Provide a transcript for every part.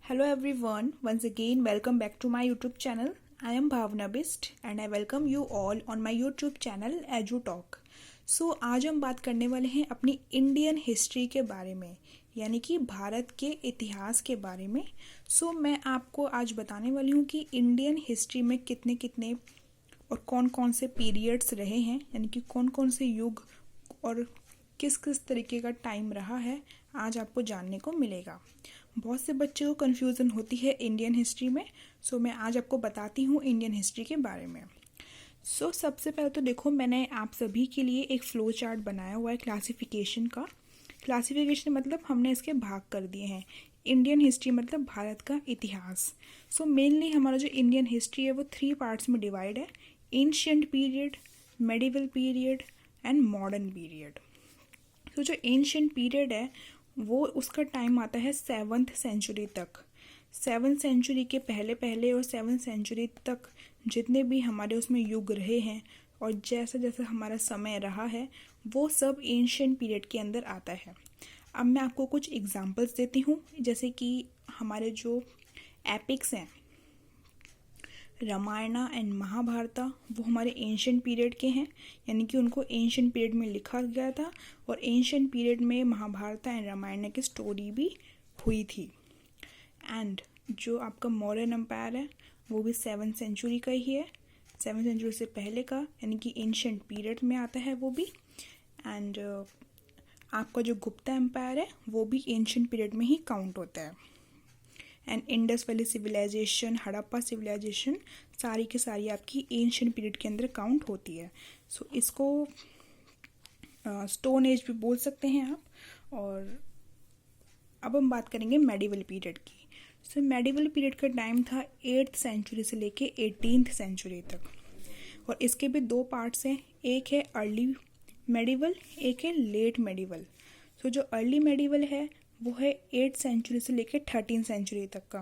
Hello everyone, once again welcome back to my YouTube channel. I am Bhavna Bist and I welcome you all on my YouTube channel Edu Talk. So आज हम बात करने वाले हैं अपनी Indian history के बारे में, यानी कि भारत के इतिहास के बारे में। सो मैं आपको आज बताने वाली हूँ कि इंडियन हिस्ट्री में कितने कितने और कौन कौन से पीरियड्स रहे हैं, यानी कि कौन कौन से युग और किस किस तरीके का टाइम रहा है, आज आपको जानने को मिलेगा। बहुत से बच्चों को कन्फ्यूज़न होती है इंडियन हिस्ट्री में, सो मैं आज आपको बताती हूँ इंडियन हिस्ट्री के बारे में। सबसे पहले तो देखो, मैंने आप सभी के लिए एक फ्लो चार्ट बनाया हुआ है क्लासिफिकेशन का। क्लासिफिकेशन मतलब हमने इसके भाग कर दिए हैं। इंडियन हिस्ट्री मतलब भारत का इतिहास। मेनली हमारा जो इंडियन हिस्ट्री है वो 3 पार्ट्स में डिवाइड है: ancient period, medieval period and modern period. जो एंशिएंट पीरियड है वो उसका टाइम आता है 7th सेंचुरी तक। 7th सेंचुरी के पहले और 7th सेंचुरी तक जितने भी हमारे उसमें युग रहे हैं और जैसा जैसा हमारा समय रहा है वो सब एंशिएंट पीरियड के अंदर आता है। अब मैं आपको कुछ एग्जांपल्स देती हूँ, जैसे कि हमारे जो एपिक्स हैं रामायणा एंड महाभारता, वो हमारे एंशिएंट पीरियड के हैं, यानी कि उनको एंशिएंट पीरियड में लिखा गया था और एंशिएंट पीरियड में महाभारता एंड रामायण की स्टोरी भी हुई थी। एंड जो आपका मौर्यन एम्पायर है वो भी 7th सेंचुरी का ही है, 7th सेंचुरी से पहले का, यानी कि एंशिएंट पीरियड में आता है वो भी। एंड आपका जो गुप्ता एम्पायर है वो भी एंशिएंट पीरियड में ही काउंट होता है। And Indus valley civilisation, Harappa civilisation, सारी की सारी आपकी एंशिएंट पीरियड के अंदर काउंट होती है। इसको स्टोन एज भी बोल सकते हैं आप। और अब हम बात करेंगे मेडिवल पीरियड की। मेडिवल पीरियड का टाइम था 8th सेंचुरी से लेके 18th सेंचुरी तक, और इसके भी 2 पार्ट्स हैं, एक है अर्ली मेडिवल, एक है लेट मेडिवल। जो अर्ली मेडिवल है वो है 8th सेंचुरी से लेकर 13th सेंचुरी तक का,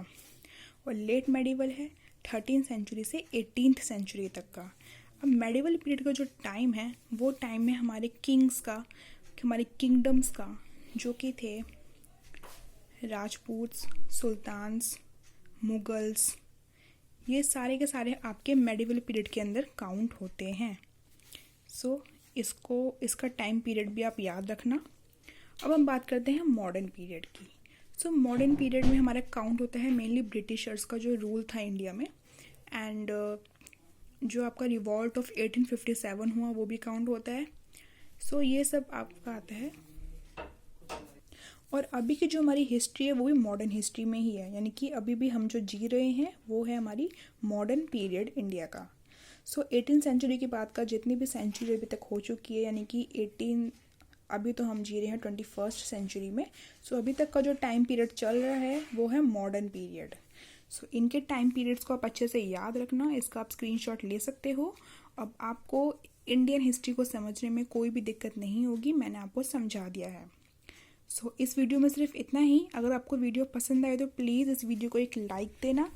और लेट मेडिवल है 13th सेंचुरी से 18th सेंचुरी तक का। अब मेडिवल पीरियड का जो टाइम है वो टाइम में हमारे किंग्स का, हमारे किंगडम्स का, जो कि थे राजपूत्स, सुल्तान्स, मुगल्स, ये सारे के सारे आपके मेडिवल पीरियड के अंदर काउंट होते हैं। इसका टाइम पीरियड भी आप याद रखना। अब हम बात करते हैं मॉडर्न पीरियड की। मॉडर्न पीरियड में हमारा काउंट होता है मेनली ब्रिटिशर्स का जो रूल था इंडिया में, एंड जो आपका रिवॉल्ट ऑफ 1857 हुआ वो भी काउंट होता है। ये सब आपका आता है। और अभी की जो हमारी हिस्ट्री है वो भी मॉडर्न हिस्ट्री में ही है, यानी कि अभी भी हम जो जी रहे हैं वो है हमारी मॉडर्न पीरियड इंडिया का। 18th सेंचुरी के बाद का जितनी भी सेंचुरी अभी तक हो चुकी है, यानी कि अभी तो हम जी रहे हैं 21st सेंचुरी में। अभी तक का जो टाइम पीरियड चल रहा है वो है मॉडर्न पीरियड। इनके टाइम पीरियड्स को आप अच्छे से याद रखना, इसका आप स्क्रीनशॉट ले सकते हो। अब आपको इंडियन हिस्ट्री को समझने में कोई भी दिक्कत नहीं होगी, मैंने आपको समझा दिया है। इस वीडियो में सिर्फ इतना ही। अगर आपको वीडियो पसंद आए तो प्लीज़ इस वीडियो को एक लाइक देना,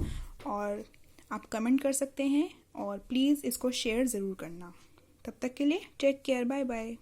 और आप कमेंट कर सकते हैं, और प्लीज़ इसको शेयर ज़रूर करना। तब तक के लिए टेक केयर, बाय बाय।